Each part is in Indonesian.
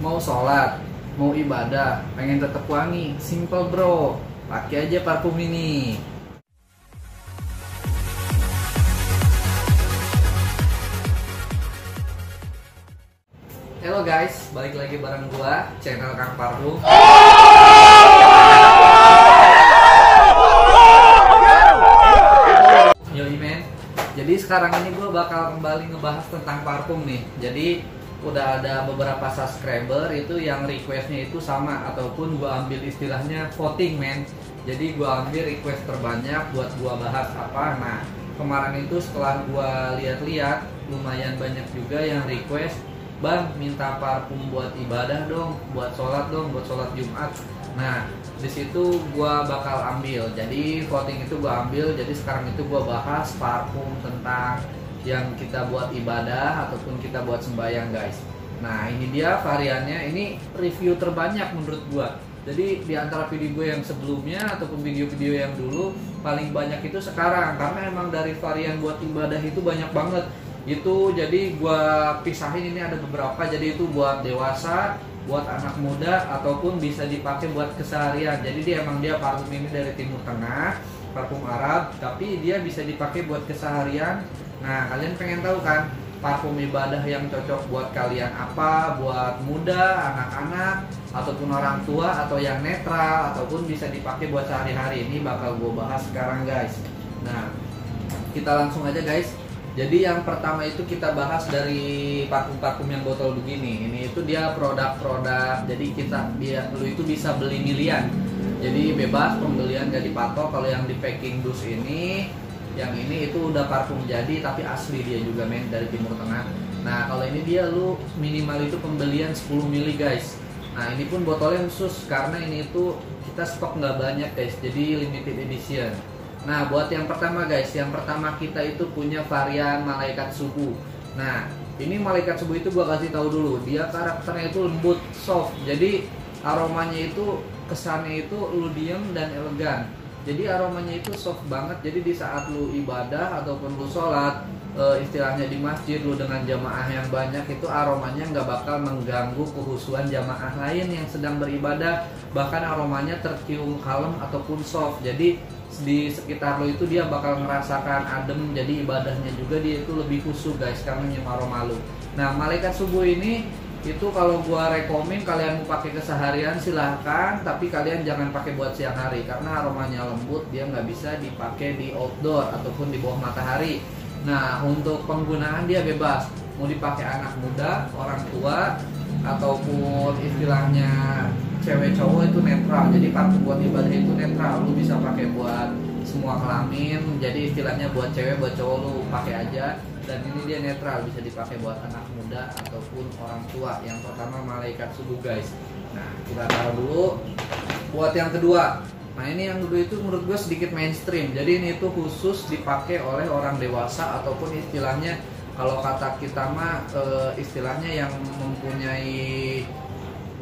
Mau sholat, mau ibadah, pengen tetap wangi, simple bro, pakai aja parfum ini. Halo guys, balik lagi bareng gua, channel Kang Parfum. Yoi men. Jadi sekarang ini gua bakal kembali ngebahas tentang parfum nih. Jadi udah ada beberapa subscriber itu yang requestnya itu sama, ataupun gua ambil istilahnya voting men. Jadi gua ambil request terbanyak buat gua bahas apa. Nah kemarin itu setelah gua lihat-lihat lumayan banyak juga yang request, Bang minta parfum buat ibadah dong, buat sholat dong, buat sholat Jumat. Nah di situ gua bakal ambil. Jadi voting itu gua ambil. Jadi sekarang itu gua bahas parfum tentang yang kita buat ibadah ataupun kita buat sembahyang guys. Nah ini dia variannya. Ini review terbanyak menurut gua. Jadi di antara video gue yang sebelumnya ataupun video-video yang dulu, paling banyak itu sekarang, karena emang dari varian buat ibadah itu banyak banget. Itu jadi gua pisahin, ini ada beberapa. Jadi itu buat dewasa, buat anak muda, ataupun bisa dipakai buat keseharian. Jadi dia parfum ini dari Timur Tengah, parfum Arab, tapi dia bisa dipakai buat keseharian. Nah kalian pengen tahu kan parfum ibadah yang cocok buat kalian apa? Buat muda, anak-anak, ataupun orang tua, atau yang netral, ataupun bisa dipakai buat sehari-hari. Ini bakal gue bahas sekarang guys. Nah kita langsung aja guys. Jadi yang pertama itu kita bahas dari parfum-parfum yang botol begini. Ini itu dia produk-produk. Jadi lu itu bisa beli milian. Jadi bebas pembelian, gak dipatok. Kalau yang di packing dus ini, yang ini itu udah parfum jadi tapi asli dia juga men, dari Timur Tengah. Nah kalau ini dia lu minimal itu pembelian 10 ml guys. Nah ini pun botolnya khusus karena ini itu kita stok nggak banyak guys, jadi limited edition. Nah buat yang pertama guys, yang pertama kita itu punya varian Malaikat Subuh. Nah ini Malaikat Subuh itu gua kasih tahu dulu, dia karakternya itu lembut, soft. Jadi aromanya itu kesannya itu lu diem dan elegan. Jadi aromanya itu soft banget. Jadi di saat lu ibadah ataupun lu sholat, istilahnya di masjid lu dengan jamaah yang banyak, itu aromanya nggak bakal mengganggu kehusuan jamaah lain yang sedang beribadah. Bahkan aromanya tercium kalem ataupun soft. Jadi di sekitar lo itu dia bakal merasakan adem. Jadi ibadahnya juga dia itu lebih khusyuk guys, karena nyium aroma lu. Nah Malaikat Subuh ini itu kalau gua rekomen kalian mau pakai keseharian silahkan, tapi kalian jangan pakai buat siang hari karena aromanya lembut, dia nggak bisa dipakai di outdoor ataupun di bawah matahari. Nah untuk penggunaan dia bebas, mau dipakai anak muda, orang tua, ataupun istilahnya cewek cowok itu netral. Jadi parfum buat ibadah itu netral, lu bisa pakai buat semua kelamin. Jadi istilahnya buat cewek buat cowok lu pakai aja. Dan ini dia netral, bisa dipakai buat anak muda ataupun orang tua. Yang pertama Malaikat Subuh guys. Nah kita taruh dulu. Buat yang kedua, nah ini yang kedua itu menurut gue sedikit mainstream. Jadi ini itu khusus dipakai oleh orang dewasa, ataupun istilahnya kalau kata kita mah istilahnya yang mempunyai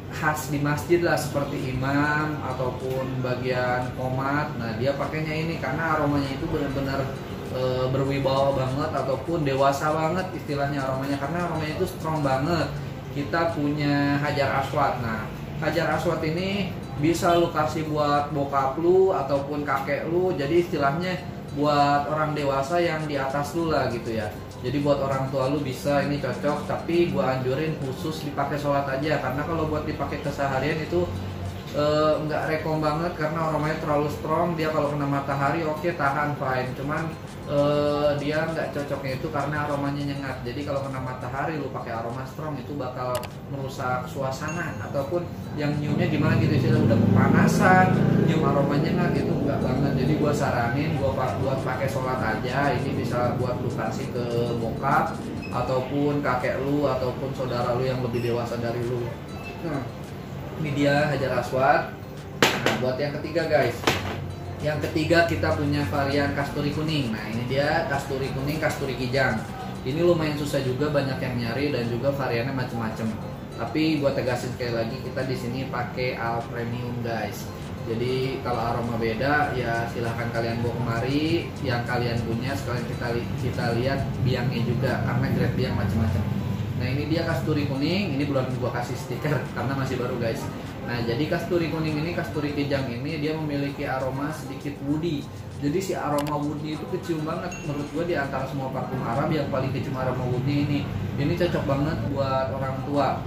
khas di masjid lah, seperti imam ataupun bagian qomat. Nah dia pakainya ini karena aromanya itu benar-benar berwibawa banget ataupun dewasa banget istilahnya aromanya, karena aromanya itu strong banget. Kita punya Hajar Aswad. Nah Hajar Aswad ini bisa lu kasih buat bokap lu ataupun kakek lu. Jadi istilahnya buat orang dewasa yang di atas lu lah gitu ya. Jadi buat orang tua lu bisa, ini cocok. Tapi gua anjurin khusus dipakai sholat aja, karena kalau buat dipakai keseharian itu nggak rekom banget karena aromanya terlalu strong. Dia kalau kena matahari oke, tahan fine, cuman dia nggak cocoknya itu karena aromanya nyengat. Jadi kalau kena matahari lu pakai aroma strong itu bakal merusak suasana, ataupun yang nyiumnya gimana gitu sih, udah kepanasan nyium aromanya nyengat gitu, nggak banget. Jadi gua saranin buat pakai sholat aja. Ini bisa buat lu kasih ke bokap ataupun kakek lu ataupun saudara lu yang lebih dewasa dari lu. Nah ini dia Hajar Aswad. Nah buat yang ketiga guys, yang ketiga kita punya varian Kasturi Kuning. Nah ini dia Kasturi Kuning, Kasturi Kijang. Ini lumayan susah juga, banyak yang nyari dan juga variannya macem-macem. Tapi gua tegasin sekali lagi, kita di sini pakai Al Premium guys. Jadi kalau aroma beda ya silahkan kalian bawa kemari yang kalian punya. Sekalian kita lihat biangnya juga, karena grade biang macem-macem. Nah ini dia kasturi kuning, ini belum gua kasih stiker karena masih baru guys. Nah jadi kasturi kuning ini, kasturi kijang ini dia memiliki aroma sedikit woody. Jadi si aroma woody itu kecium banget. Menurut gua di antara semua parfum Arab yang paling kecium aroma woody ini. Ini cocok banget buat orang tua.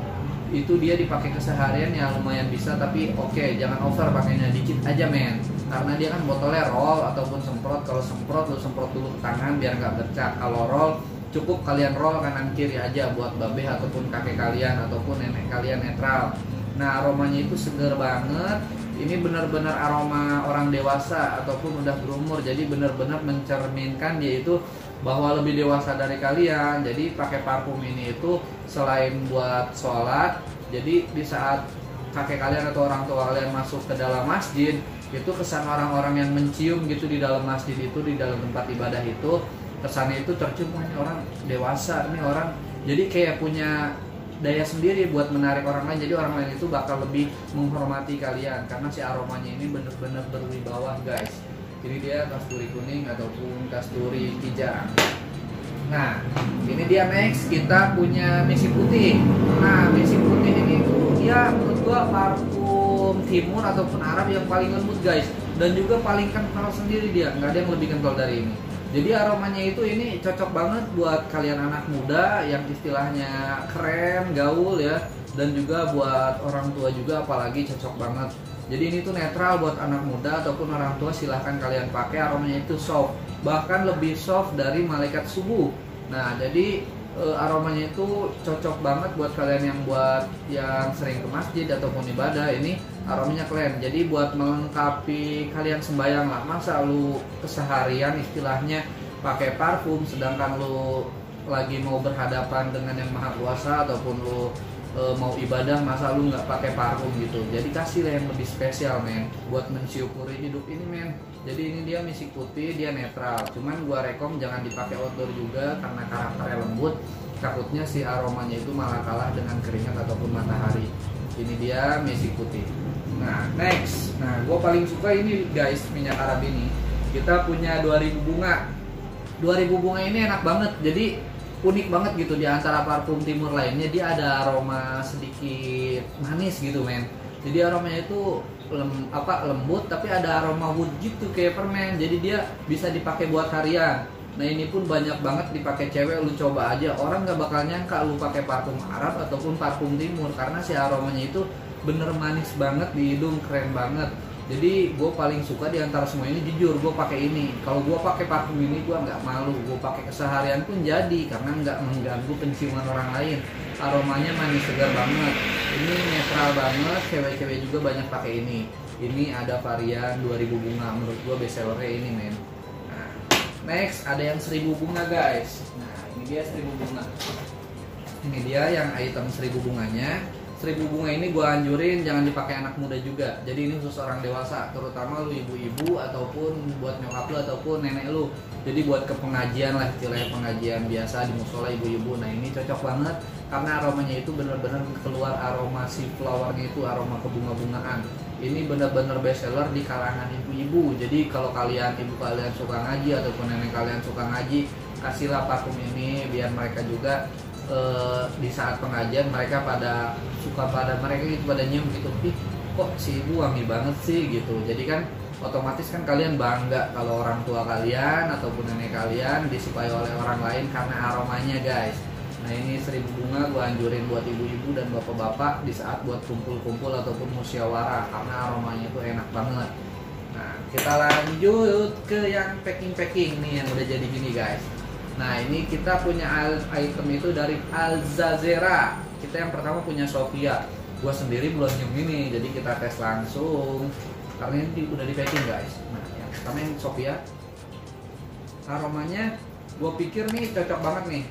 Itu dia dipakai keseharian ya lumayan bisa, tapi oke, jangan over pakainya, dikit aja men. Karena dia kan botolnya roll ataupun semprot. Kalau semprot lu semprot dulu ke tangan biar nggak bercak. Kalau roll cukup kalian roll kanan kiri aja buat babeh ataupun kakek kalian ataupun nenek kalian, netral. Nah aromanya itu seger banget. Ini benar-benar aroma orang dewasa ataupun udah berumur. Jadi benar-benar mencerminkan dia itu bahwa lebih dewasa dari kalian. Jadi pakai parfum ini itu selain buat sholat, jadi di saat kakek kalian atau orang tua kalian masuk ke dalam masjid, itu kesan orang-orang yang mencium gitu di dalam masjid itu, di dalam tempat ibadah itu, kesannya itu tercium, ini orang dewasa, ini orang jadi kayak punya daya sendiri buat menarik orang lain. Jadi orang lain itu bakal lebih menghormati kalian karena si aromanya ini bener-bener berwibawa guys. Jadi dia kasturi kuning ataupun kasturi kijang. Nah ini dia next, kita punya misi putih. Nah misi putih ini tuh ya menurut gua parfum timur ataupun Arab yang paling lembut guys, dan juga paling kental sendiri dia, nggak ada yang lebih kental dari ini. Jadi aromanya itu ini cocok banget buat kalian anak muda yang istilahnya keren, gaul ya, dan juga buat orang tua juga apalagi cocok banget. Jadi ini tuh netral buat anak muda ataupun orang tua, silahkan kalian pakai. Aromanya itu soft, bahkan lebih soft dari malaikat subuh. Nah jadi aromanya itu cocok banget buat kalian yang sering ke masjid ataupun ibadah. Ini aromanya keren, jadi buat melengkapi kalian sembayang lah. Masa lu keseharian istilahnya pakai parfum, sedangkan lu lagi mau berhadapan dengan yang maha kuasa ataupun lu mau ibadah, masa lu nggak pakai parfum gitu. Jadi kasihlah yang lebih spesial men, buat mensyukuri hidup ini men. Jadi ini dia misi putih, dia netral, cuman gua rekom jangan dipakai outdoor juga karena karakternya lembut, takutnya si aromanya itu malah kalah dengan keringat ataupun matahari. Ini dia misi putih. Nah next, nah gue paling suka ini guys, minyak Arab ini. Kita punya 2000 bunga. 2000 bunga ini enak banget, jadi unik banget gitu di antara parfum timur lainnya. Dia ada aroma sedikit manis gitu men. Jadi aromanya itu lembut tapi ada aroma wood gitu kayak permen. Jadi dia bisa dipakai buat harian. Nah ini pun banyak banget dipakai cewek, lu coba aja, orang nggak bakal nyangka lu pakai parfum Arab ataupun parfum timur karena si aromanya itu bener manis banget di hidung, keren banget. Jadi gue paling suka di antara semua ini, jujur gue pakai ini. Kalau gue pakai parfum ini gue nggak malu, gue pakai keseharian pun jadi karena nggak mengganggu penciuman orang lain. Aromanya manis segar banget, ini netral banget, cewek-cewek juga banyak pakai ini. Ini ada varian 2000 bunga, menurut gue best sellernya ini men. Nah, next ada yang 1000 bunga guys. Nah ini dia 1000 bunga. Ini dia yang item 1000 bunganya. 1000 bunga ini gue anjurin jangan dipakai anak muda juga. Jadi ini khusus orang dewasa, terutama lu ibu-ibu ataupun buat nyokap lu ataupun nenek lu. Jadi buat ke pengajian lah, istilahnya pengajian biasa di musola ibu-ibu. Nah ini cocok banget karena aromanya itu benar-benar keluar aroma si flowernya itu, aroma kebunga-bungaan. Ini benar-benar best seller di kalangan ibu-ibu. Jadi kalau ibu kalian suka ngaji ataupun nenek kalian suka ngaji, kasihlah parfum ini biar mereka juga di saat pengajian mereka pada nyium gitu, ih kok si ibu wangi banget sih gitu. Jadi kan otomatis kan kalian bangga kalau orang tua kalian ataupun nenek kalian disukai oleh orang lain karena aromanya guys. Nah ini 1000 bunga gue anjurin buat ibu-ibu dan bapak-bapak di saat buat kumpul-kumpul ataupun musyawarah karena aromanya itu enak banget. Nah kita lanjut ke yang packing nih yang udah jadi gini guys. Nah ini kita punya item itu dari Alzazera. Kita yang pertama punya Sofia. Gua sendiri belum nyium ini, jadi kita tes langsung karena ini udah di packing guys. Nah yang pertama yang Sofia, aromanya gue pikir nih cocok banget nih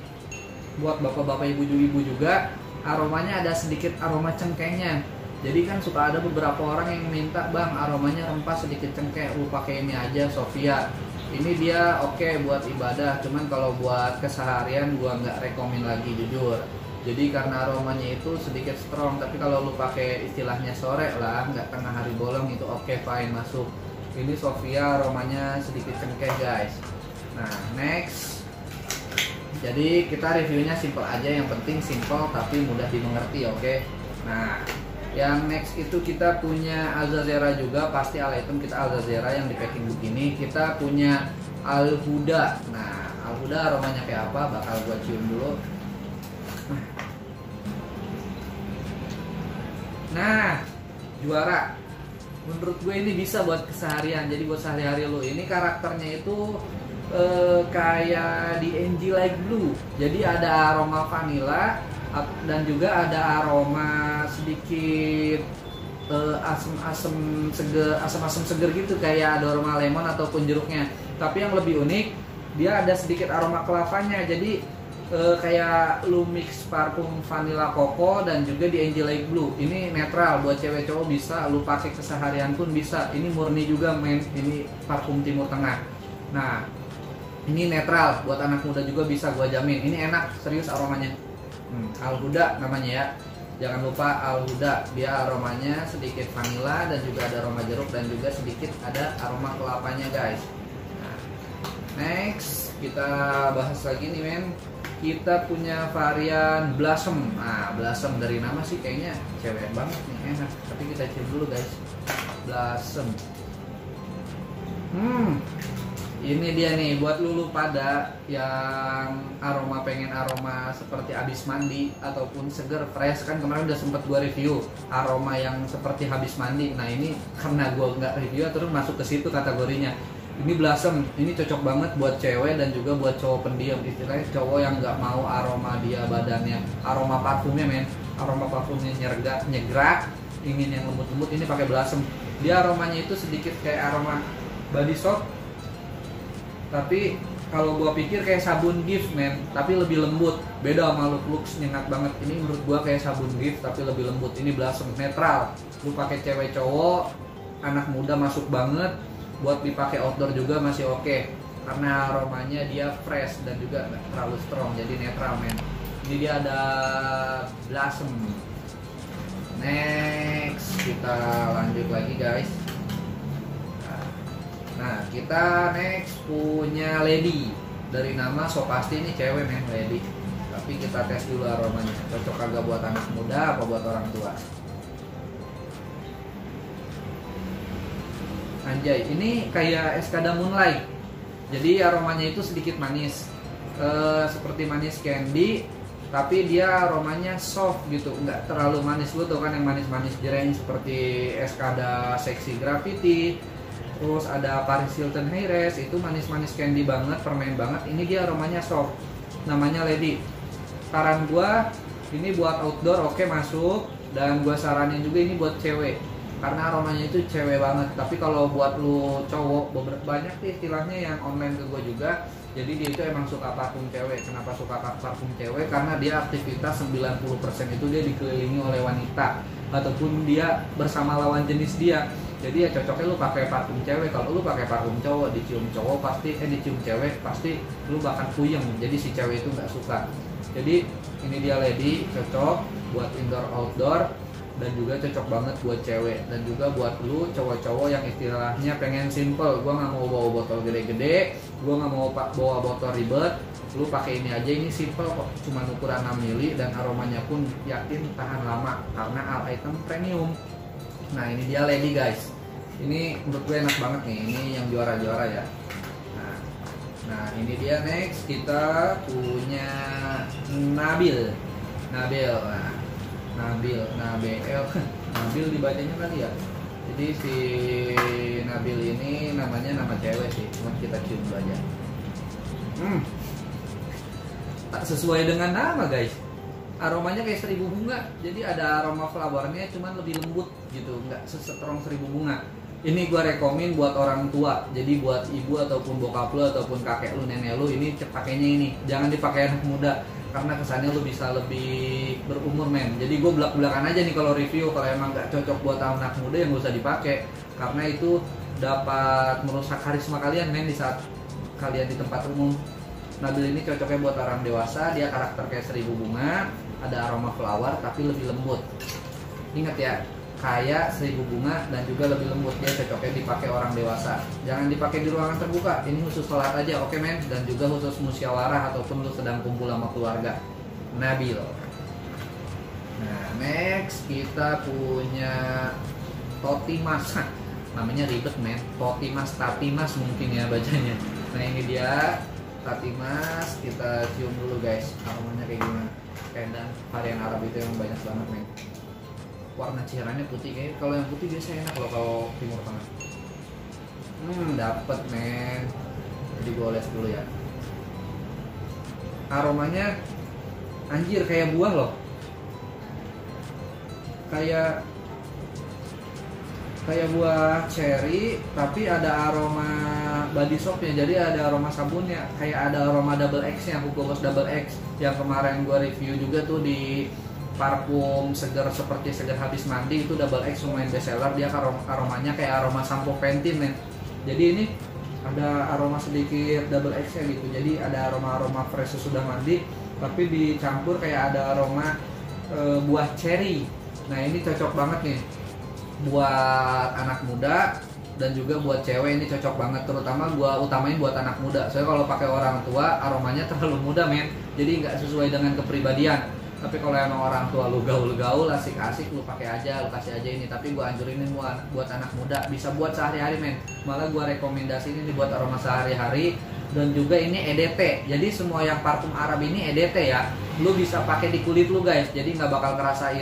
buat bapak-bapak ibu-ibu juga. Aromanya ada sedikit aroma cengkehnya. Jadi kan suka ada beberapa orang yang minta, bang aromanya rempah sedikit cengkeh, lu pakai ini aja Sofia. Ini dia oke buat ibadah, cuman kalau buat keseharian gua nggak rekomen lagi jujur. Jadi karena aromanya itu sedikit strong, tapi kalau lu pakai istilahnya sore lah, nggak tengah hari bolong itu oke fine masuk. Ini Sofia aromanya sedikit cengkeh guys. Nah next Jadi kita reviewnya simple aja, yang penting simple tapi mudah dimengerti, oke? Nah, yang next itu kita punya Alzazera juga, pasti all item kita Alzazera yang di packing begini. Kita punya Alhuda. Nah, Alhuda aromanya kayak apa? Bakal gua cium dulu. Nah, juara. Menurut gue ini bisa buat keseharian. Jadi buat sehari-hari lo. Ini karakternya itu kayak di NG Like Blue. Jadi ada aroma vanilla dan juga ada aroma sedikit asam-asam seger gitu, kayak ada aroma lemon ataupun jeruknya. Tapi yang lebih unik, dia ada sedikit aroma kelapanya. Jadi kayak lu mix parfum vanilla koko dan juga di NG Like Blue. Ini netral buat cewek cowok bisa, lu pakai keseharian pun bisa. Ini murni juga men, ini parfum Timur Tengah. Nah, ini netral buat anak muda juga bisa, gua jamin. Ini enak, serius aromanya. Alhuda namanya ya. Jangan lupa Alhuda, dia aromanya sedikit vanilla dan juga ada aroma jeruk dan juga sedikit ada aroma kelapanya guys. Nah, next kita bahas lagi nih men. Kita punya varian Blossom. Nah, Blossom dari nama sih kayaknya cewek banget nih, enak. Tapi kita cium dulu guys. Blossom. Ini dia nih buat lulu pada yang pengen aroma seperti habis mandi ataupun seger fresh. Kan kemarin udah sempet gua review aroma yang seperti habis mandi. Nah, ini karena gua nggak review terus masuk ke situ kategorinya. Ini Blossom, ini cocok banget buat cewek dan juga buat cowok pendiam. Istilahnya cowok yang nggak mau aroma dia badannya, aroma parfumnya men, aroma parfumnya nyegrak, ingin yang lembut-lembut, ini pakai Blossom. Dia aromanya itu sedikit kayak aroma body soap, tapi kalau gua pikir kayak sabun Gift men, tapi lebih lembut. Beda sama Lux nyengat banget. Ini menurut gua kayak sabun Gift tapi lebih lembut. Ini Blossom netral. Lu pakai cewek cowok, anak muda masuk banget. Buat dipakai outdoor juga masih oke. Karena aromanya dia fresh dan juga nggak terlalu strong, jadi netral men. Ini dia ada Blossom. Next kita lanjut lagi guys. Nah, kita next punya Lady. Dari nama so pasti ini cewek men, Lady. Tapi kita tes dulu aromanya. Cocok kagak buat anak muda apa buat orang tua. Anjay, ini kayak Escada Moonlight. Jadi aromanya itu sedikit manis. Seperti manis candy, tapi dia aromanya soft gitu, nggak terlalu manis. Lu tuh kan yang manis-manis jreng seperti Escada Sexy Graffiti. Terus ada Paris Hilton Heiress, itu manis-manis candy banget, permen banget. Ini dia aromanya soft, namanya Lady. Saran gua ini buat outdoor oke masuk, dan gua saranin juga ini buat cewek karena aromanya itu cewek banget. Tapi kalau buat lu cowok, banyak sih istilahnya yang online ke gua juga. Jadi dia itu emang suka parfum cewek. Kenapa suka parfum cewek? Karena dia aktivitas 90% itu dia dikelilingi oleh wanita ataupun dia bersama lawan jenis dia. Jadi ya cocoknya lu pakai parfum cewek. Kalau lu pakai parfum cowok, dicium cowok pasti dicium cewek pasti lu bakal puyeng. Jadi si cewek itu nggak suka. Jadi ini dia Lady, cocok buat indoor outdoor dan juga cocok banget buat cewek dan juga buat lu cowok-cowok yang istilahnya pengen simple. Gua nggak mau bawa botol gede-gede, gua nggak mau bawa botol ribet. Lu pakai ini aja, ini simple kok, cuma ukuran 6 ml dan aromanya pun yakin tahan lama karena all item premium. Nah, ini dia Lady guys. Ini menurut gue enak banget nih, ini yang juara-juara ya. Nah ini dia next kita punya Nabil. Nah, Nabil dibacanya kali ya. Jadi si Nabil ini namanya nama cewek sih, cuma kita cium dulu aja. Tak sesuai dengan nama guys. Aromanya kayak 1000 bunga. Jadi ada aroma flowernya cuman lebih lembut gitu, nggak sestrong 1000 bunga. Ini gua rekomen buat orang tua. Jadi buat ibu ataupun bokap lu ataupun kakek lu, nenek lu, ini pakainya ini. Jangan dipakai anak muda karena kesannya lu bisa lebih berumur men. Jadi gua belak-belakan aja nih kalau review. Kalau emang nggak cocok buat anak muda yang gak usah dipakai karena itu dapat merusak karisma kalian men di saat kalian di tempat umum. Nabil ini cocoknya buat orang dewasa. Dia karakter kayak 1000 bunga, ada aroma flower tapi lebih lembut. Ingat ya, kayak 1000 bunga dan juga lebih lembut. Dia cocoknya dipakai orang dewasa. Jangan dipakai di ruangan terbuka. Ini khusus sholat aja, oke men? Dan juga khusus musyawarah ataupun lu sedang kumpul sama keluarga. Nabil. Nah, next kita punya Totimas. Namanya ribet men. Totimas, Tatimas mungkin ya bacanya. Nah, ini dia Tatimas. Kita cium dulu guys. Aromanya kayak gimana? Dan varian Arab itu yang banyak banget men. Warna cairannya putih, kayaknya kalau yang putih biasa enak loh kalau Timur Tengah. Dapet men. Jadi gue oles dulu ya. Aromanya anjir kayak buah loh. Kayak buah cherry tapi ada aroma body soapnya, jadi ada aroma sabunnya, kayak ada aroma double X nya, Hugo Boss double X yang kemarin gue review juga tuh di parfum segar seperti segar habis mandi. Itu double X lumayan best seller, dia aromanya kayak aroma sampo Pantene men. Jadi ini ada aroma sedikit double X nya gitu, jadi ada aroma fresh sesudah mandi tapi dicampur kayak ada aroma buah cherry. Nah ini cocok banget nih buat anak muda dan juga buat cewek, ini cocok banget, terutama gua utamain buat anak muda. Soalnya kalau pakai orang tua aromanya terlalu muda men, jadi nggak sesuai dengan kepribadian. Tapi kalau emang orang tua lu gaul-gaul, asik-asik, lu pakai aja, lu kasih aja ini. Tapi gua anjurin ini buat anak muda, bisa buat sehari-hari men. Malah gua rekomendasi ini dibuat aroma sehari-hari. Dan juga ini EDT, jadi semua yang parfum Arab ini EDT ya. Lu bisa pakai di kulit lu guys, jadi nggak bakal kerasa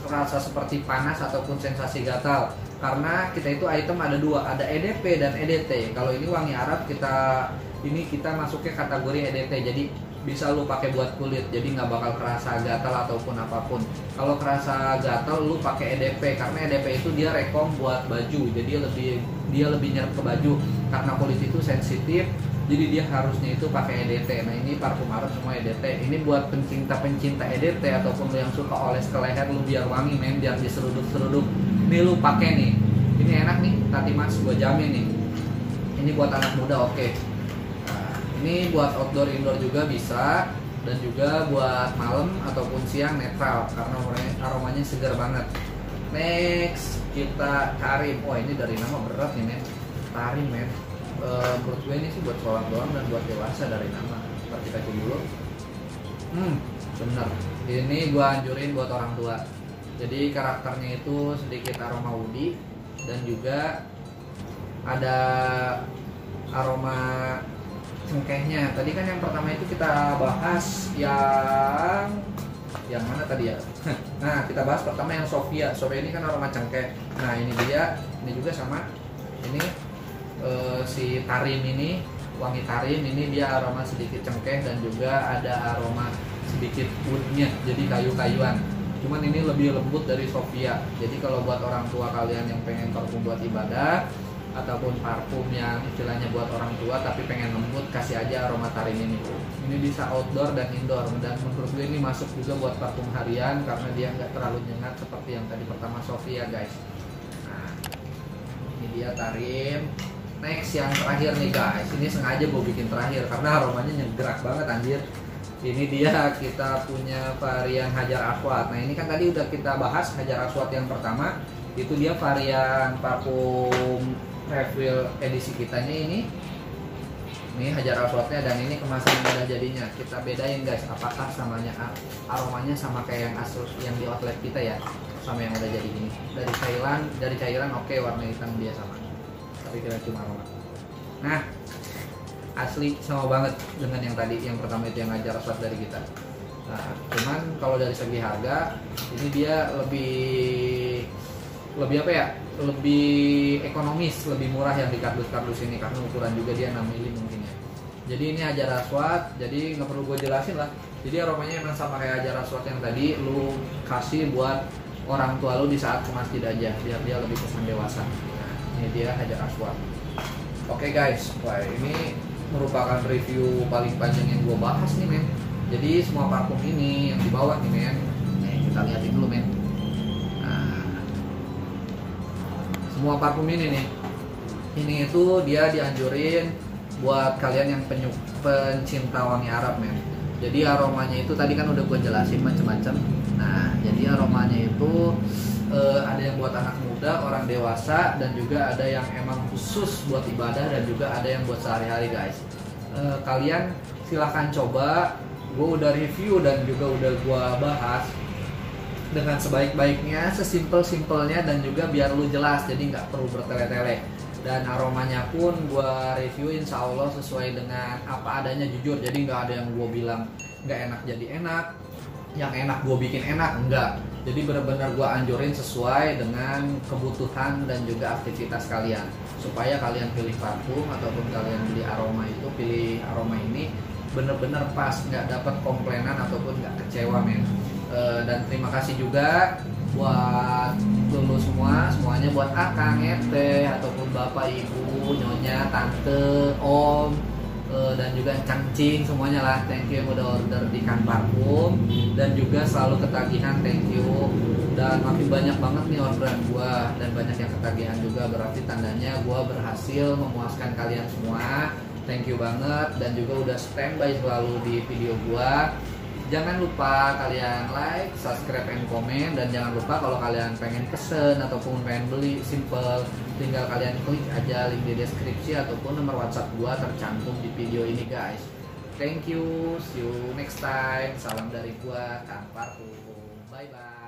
kerasa seperti panas ataupun sensasi gatal. Karena kita itu item ada dua, ada EDP dan EDT. Kalau ini wangi Arab kita masuknya kategori EDT, jadi bisa lu pakai buat kulit, jadi nggak bakal kerasa gatal ataupun apapun. Kalau kerasa gatal lu pakai EDP, karena EDP itu dia rekom buat baju, jadi dia lebih nyerap ke baju. Karena kulit itu sensitif, jadi dia harusnya itu pakai EDT. Nah ini parfum Arab semua EDT. Ini buat pencinta EDT ataupun lu yang suka oles ke leher lu biar wangi men, biar diseruduk-seruduk. Ini lu pakai nih, ini enak nih Tatimas, gua jamin nih. Ini buat anak muda oke. Ini buat outdoor indoor juga bisa, dan juga buat malam ataupun siang netral karena aromanya segar banget. Next kita Tarim. Oh ini dari nama berat nih men. Tarim men. Menurut gue ini sih buat sholat doang dan buat dewasa dari nama. Ntar kita coba dulu. Bener. Ini gue anjurin buat orang tua. Jadi karakternya itu sedikit aroma woody dan juga ada aroma cengkehnya. Tadi kan yang pertama itu kita bahas yang mana tadi ya? Nah kita bahas pertama yang Sofia. Sofia ini kan aroma cengkeh. Nah ini dia, ini juga sama. Ini si Tarim ini, wangi Tarim ini dia aroma sedikit cengkeh dan juga ada aroma sedikit woodnya, jadi kayu-kayuan. Cuman ini lebih lembut dari Sofia. Jadi kalau buat orang tua kalian yang pengen parfum buat ibadah ataupun parfum yang istilahnya buat orang tua tapi pengen lembut, kasih aja aroma Tarim ini. Ini bisa outdoor dan indoor, dan menurut gue ini masuk juga buat parfum harian karena dia nggak terlalu nyengat seperti yang tadi pertama Sofia guys. Nah ini dia Tarim. Next yang terakhir nih guys, ini sengaja gue bikin terakhir karena aromanya nyegerak banget anjir. Ini dia kita punya varian Hajar Aswad. Nah ini kan tadi udah kita bahas Hajar Aswad yang pertama, itu dia varian parfum refill edisi kitanya ini Hajar Aswadnya, dan ini kemasan udah jadinya. Kita bedain guys, apakah aromanya sama kayak yang asli yang di outlet kita ya, sama yang udah jadi ini. Dari cairan oke, warna hitam dia sama. Tapi kita cuma aroma. Nah, asli sama banget dengan yang tadi, yang pertama itu yang Hajar Aswad dari kita. Nah, cuman kalau dari segi harga ini dia lebih apa ya? Lebih ekonomis, lebih murah yang di kardus ini karena ukuran juga dia 6 mili mungkin ya. Jadi ini Hajar Aswad, jadi nggak perlu gue jelasin lah. Jadi aromanya emang sama kayak Hajar Aswad yang tadi, lu kasih buat orang tua lu di saat ke masjid aja, biar dia lebih kesan dewasa. Nah, ini dia Hajar Aswad. Oke guys, wah ini merupakan review paling panjang yang gue bahas nih men. Jadi semua parfum ini yang dibawa nih men. Nih kita liatin dulu men. Semua parfum ini nih, ini itu dia dianjurin buat kalian yang pencinta wangi Arab men. Jadi aromanya itu tadi kan udah gue jelasin macam-macam. Nah jadi aromanya itu ada yang buat anak muda, orang dewasa, dan juga ada yang emang khusus buat ibadah, dan juga ada yang buat sehari-hari guys. Kalian silahkan coba. Gue udah review dan juga udah gue bahas dengan sebaik-baiknya, sesimpel-simpelnya, dan juga biar lu jelas, jadi nggak perlu bertele-tele. Dan aromanya pun gue review insya Allah sesuai dengan apa adanya, jujur. Jadi nggak ada yang gue bilang nggak enak jadi enak, yang enak gue bikin enak, enggak. Jadi benar-benar gue anjurin sesuai dengan kebutuhan dan juga aktivitas kalian, supaya kalian pilih parfum ataupun kalian beli aroma itu, pilih aroma ini bener-bener pas, nggak dapat komplainan ataupun nggak kecewa men. Dan terima kasih juga buat dulu semuanya, buat akang, ete, ataupun bapak, ibu, nyonya, tante, om, dan juga cangcing, semuanya lah. Thank you yang udah order di Kan Parfum, dan juga selalu ketagihan, thank you. Dan makin banyak banget nih orderan gua, dan banyak yang ketagihan juga, berarti tandanya gua berhasil memuaskan kalian semua. Thank you banget, dan juga udah standby selalu di video gua. Jangan lupa kalian like, subscribe, and komen. Dan jangan lupa kalau kalian pengen pesen ataupun pengen beli, simple, tinggal kalian klik aja link di deskripsi ataupun nomor WhatsApp gua tercantum di video ini guys. Thank you, see you next time. Salam dari gua, Kan Parfum. Bye bye.